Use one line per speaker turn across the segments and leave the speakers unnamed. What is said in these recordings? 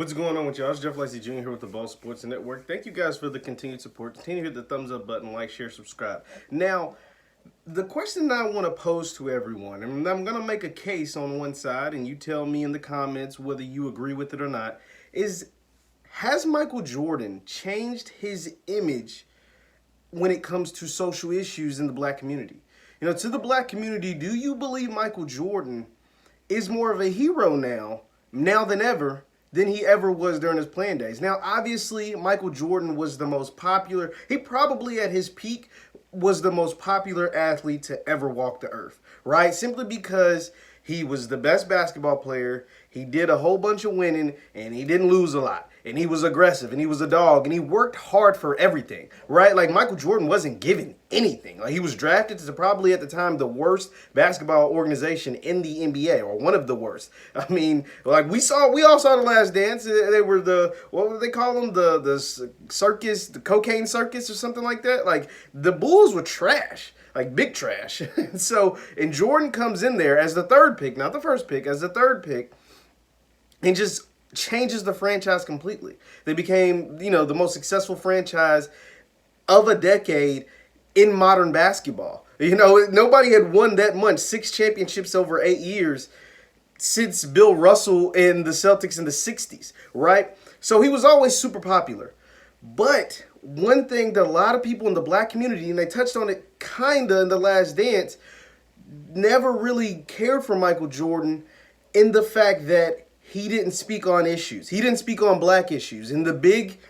What's going on with y'all? It's Jeff Lightsy Jr. here with the Ball Sports Network. Thank you guys for the continued support. Continue to hit the thumbs up button, like, share, subscribe. Now, the question that I want to pose to everyone, and I'm going to make a case on one side, and you tell me in the comments whether you agree with it or not, is has Michael Jordan changed his image when it comes to social issues in the black community? You know, to the black community, do you believe Michael Jordan is more of a hero now than ever, than he ever was during his playing days? Now, obviously, Michael Jordan was the most popular. He probably at his peak was the most popular athlete to ever walk the earth, right? Simply because he was the best basketball player. He did a whole bunch of winning, and he didn't lose a lot. And he was aggressive, and he was a dog, and he worked hard for everything, right? Like, Michael Jordan wasn't given anything. Like, he was drafted to probably at the time the worst basketball organization in the NBA, or one of the worst. I mean, like, we all saw The Last Dance. They were what would they call them? The circus, the cocaine circus or something like that. Like, the Bulls were trash. Like, big trash. And Jordan comes in there as the third pick, not the first pick, as the third pick, and just changes the franchise completely. They became, the most successful franchise of a decade in modern basketball. Nobody had won that much, 6 championships over 8 years since Bill Russell and the Celtics in the 60s, right? So he was always super popular. But one thing that a lot of people in the black community, and they touched on it kinda in The Last Dance, never really cared for Michael Jordan in the fact that he didn't speak on issues. He didn't speak on black issues. And the big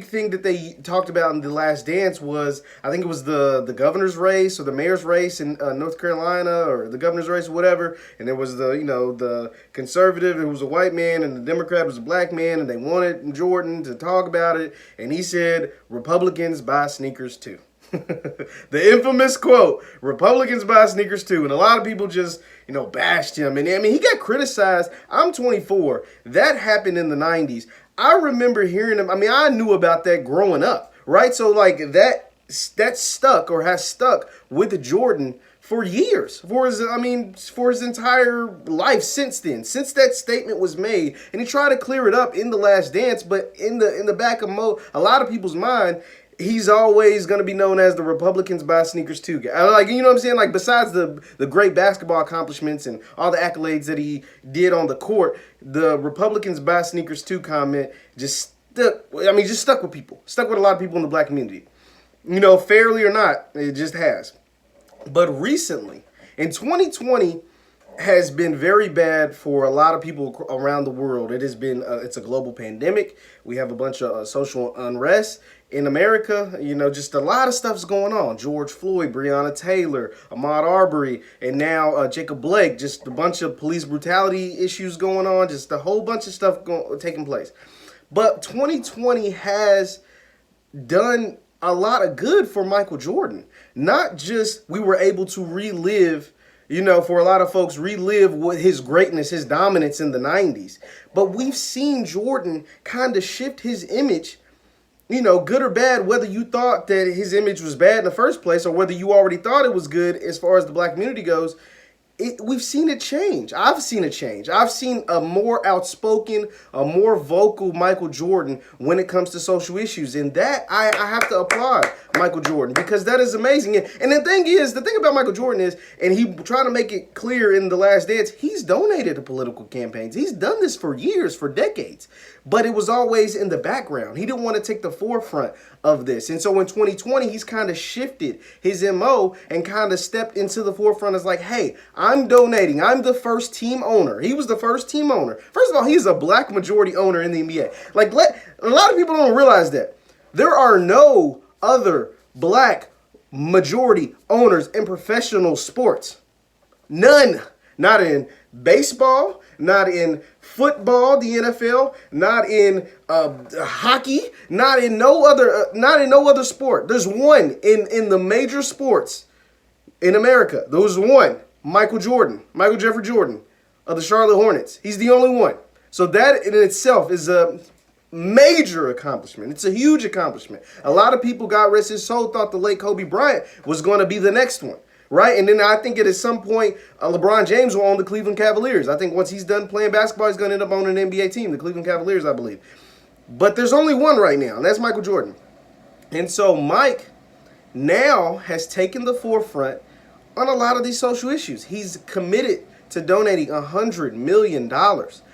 thing that they talked about in The Last Dance was, I think it was the governor's race or the mayor's race in North Carolina, or the governor's race or whatever. And there was the conservative who was a white man and the Democrat was a black man, and they wanted Jordan to talk about it. And he said, Republicans buy sneakers too. The infamous quote, Republicans buy sneakers too. And a lot of people just, bashed him. And I mean, he got criticized. I'm 24. That happened in the 90s. I remember hearing him. I mean, I knew about that growing up, right? So like that stuck or has stuck with Jordan for years, for his entire life since then, since that statement was made. And he tried to clear it up in The Last Dance, but in the back of a lot of people's mind, he's always going to be known as the Republicans buy sneakers too guy. Like, you know what I'm saying? Like, besides the great basketball accomplishments and all the accolades that he did on the court, the Republicans buy sneakers too comment just stuck with people. Stuck with a lot of people in the black community. Fairly or not, it just has. But recently, in 2020, has been very bad for a lot of people around the world. It has been, it's a global pandemic. We have a bunch of social unrest in America. Just a lot of stuff's going on. George Floyd, Breonna Taylor, Ahmaud Arbery, and now Jacob Blake. Just a bunch of police brutality issues going on. Just a whole bunch of stuff taking place. But 2020 has done a lot of good for Michael Jordan. Not just we were able to relive, for a lot of folks, relive what his greatness, his dominance in the 90s. But we've seen Jordan kind of shift his image, good or bad, whether you thought that his image was bad in the first place or whether you already thought it was good as far as the black community goes. We've seen it change. I've seen it change. I've seen a more outspoken, a more vocal Michael Jordan when it comes to social issues. And that, I have to applaud Michael Jordan, because that is amazing. And the thing about Michael Jordan is, and he tried to make it clear in The Last Dance, he's donated to political campaigns. He's done this for years, for decades. But it was always in the background. He didn't want to take the forefront of this. And so in 2020, he's kind of shifted his MO and kind of stepped into the forefront as like, hey, I'm donating. I'm the first team owner. He was the first team owner. First of all, he's a black majority owner in the NBA. Like, a lot of people don't realize that. There are no other black majority owners in professional sports. None. Not in baseball, not in football, the NFL, not in hockey, not in no other sport. There's one in the major sports in America. There was one, Michael Jeffrey Jordan of the Charlotte Hornets. He's the only one. So that in itself is a major accomplishment. It's a huge accomplishment. A lot of people, God rest his soul, thought the late Kobe Bryant was going to be the next one. right? And then I think at some point, LeBron James will own the Cleveland Cavaliers. I think once he's done playing basketball, he's going to end up owning an NBA team, the Cleveland Cavaliers, I believe. But there's only one right now, and that's Michael Jordan. And so Mike now has taken the forefront on a lot of these social issues. He's committed to donating $100 million.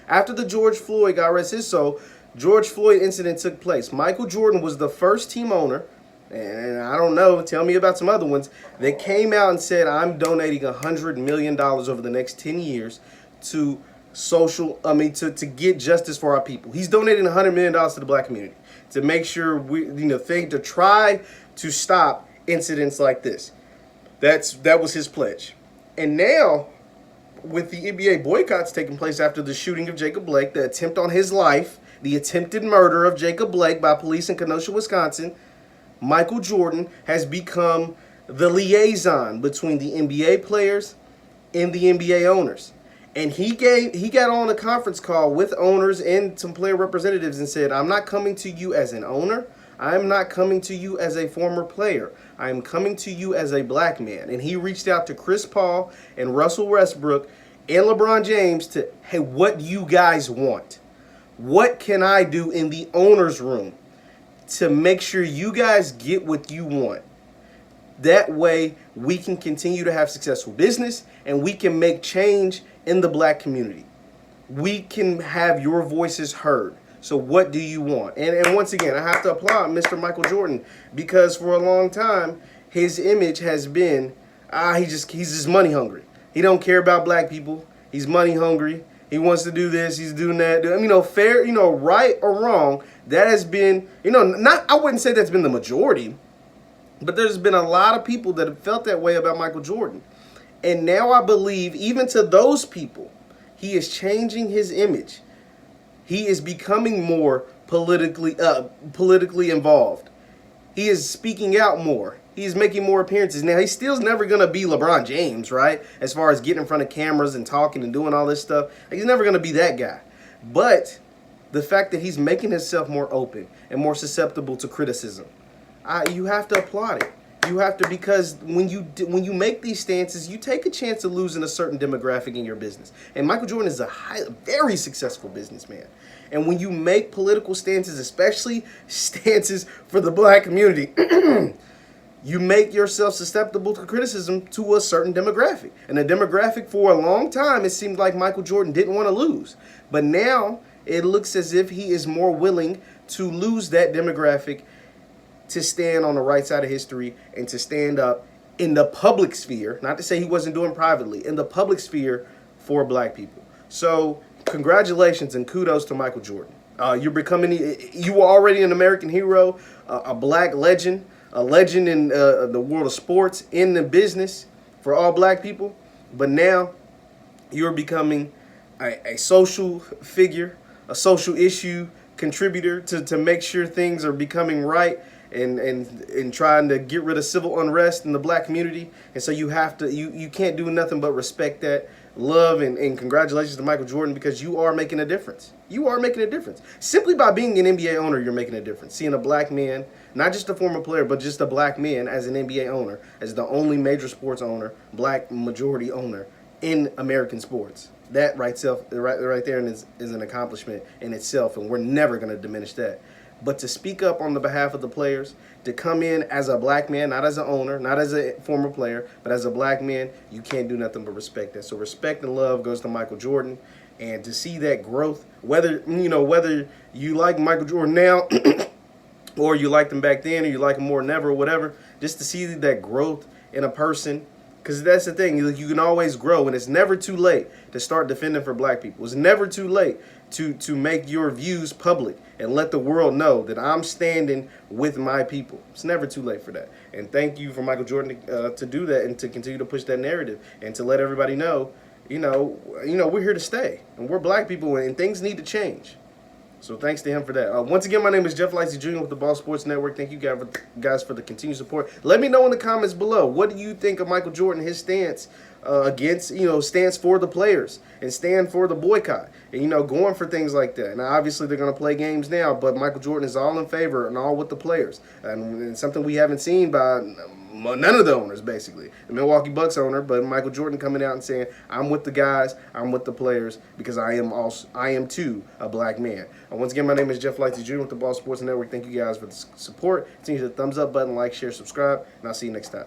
After the George Floyd, God rest his soul, George Floyd incident took place, Michael Jordan was the first team owner, and I don't know, tell me about some other ones, that came out and said, I'm donating $100 million over the next 10 years to to get justice for our people. He's donating $100 million to the black community to make sure to try to stop incidents like this. That was his pledge. And now, with the NBA boycotts taking place after the shooting of Jacob Blake, the attempt on his life, the attempted murder of Jacob Blake by police in Kenosha, Wisconsin, Michael Jordan has become the liaison between the NBA players and the NBA owners. And he got on a conference call with owners and some player representatives and said, I'm not coming to you as an owner. I'm not coming to you as a former player. I am coming to you as a black man. And he reached out to Chris Paul and Russell Westbrook and LeBron James to, hey, what do you guys want? What can I do in the owner's room to make sure you guys get what you want? That way we can continue to have successful business and we can make change in the black community. We can have your voices heard. So what do you want? And once again, I have to applaud Mr. Michael Jordan because for a long time, his image has been, he's just money hungry. He don't care about black people. He's money hungry. He wants to do this. He's doing that. Fair, right or wrong, that has been, I wouldn't say that's been the majority, but there's been a lot of people that have felt that way about Michael Jordan. And now I believe even to those people, he is changing his image. He is becoming more politically involved. He is speaking out more. He is making more appearances. Now, he still's never going to be LeBron James, right? As far as getting in front of cameras and talking and doing all this stuff. He's never going to be that guy. But the fact that he's making himself more open and more susceptible to criticism, you have to applaud it. You have to, because when you make these stances, you take a chance of losing a certain demographic in your business. And Michael Jordan is a very successful businessman. And when you make political stances, especially stances for the black community, you make yourself susceptible to criticism to a certain demographic. And the demographic for a long time, it seemed like Michael Jordan didn't want to lose. But now it looks as if he is more willing to lose that demographic to stand on the right side of history and to stand up in the public sphere, not to say he wasn't doing privately, in the public sphere for black people. So congratulations and kudos to Michael Jordan. You were already an American hero, a black legend, a legend in the world of sports, in the business for all black people. But now you're becoming a social figure, a social issue contributor to make sure things are becoming right. And trying to get rid of civil unrest in the black community. And so you can't do nothing but respect that, love, and congratulations to Michael Jordan because you are making a difference. You are making a difference. Simply by being an NBA owner, you're making a difference. Seeing a black man, not just a former player, but just a black man as an NBA owner, as the only major sports owner, black majority owner in American sports. That right there is an accomplishment in itself, and we're never going to diminish that. But to speak up on the behalf of the players, to come in as a black man, not as an owner, not as a former player, but as a black man, you can't do nothing but respect that. So respect and love goes to Michael Jordan. And to see that growth, whether you like Michael Jordan now or you liked him back then or you like him more than ever or whatever, just to see that growth in a person, because that's the thing, you can always grow, and it's never too late to start defending for black people. It's never too late to make your views public and let the world know that I'm standing with my people. It's never too late for that. And thank you for Michael Jordan to do that and to continue to push that narrative and to let everybody know, we're here to stay. And we're black people and things need to change. So thanks to him for that. Once again, my name is Jeff Lightsy Jr. with the Ball Sports Network. Thank you guys for the continued support. Let me know in the comments below, what do you think of Michael Jordan, his stance stands for the players and stand for the boycott and, going for things like that. Now, obviously, they're going to play games now, but Michael Jordan is all in favor and all with the players. And something we haven't seen by none of the owners, basically. The Milwaukee Bucks owner, but Michael Jordan coming out and saying, I'm with the guys, I'm with the players, because I am too a black man. And once again, my name is Jeff Lightsy Jr. with the Ball Sports Network. Thank you guys for the support. Continue to hit the thumbs up button, like, share, subscribe, and I'll see you next time.